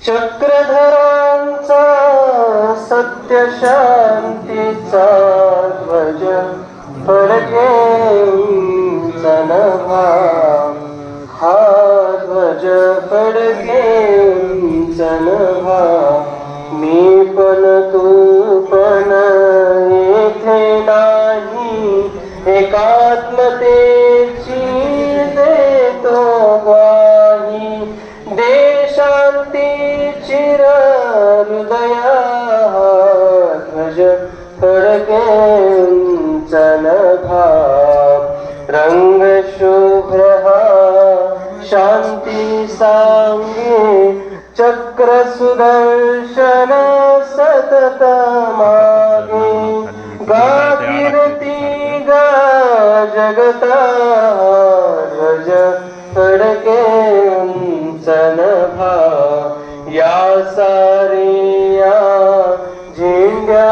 चक्रधरांचा सत्य शांतीचा ध्वज फडके नभा, हा ध्वज फडके नभा. मी पण तू पण येथे नाही, एकात्मतेची देतो ग्वाही. देशांतीची हृदया, ध्वज फडके नभा. रंग शुभ्र हा शांती सांगे, चक्र सुदर्शन सतत मागे. गाकीर्ती गा जगता, ध्वज फडके नभा. या सारे या झेंड्या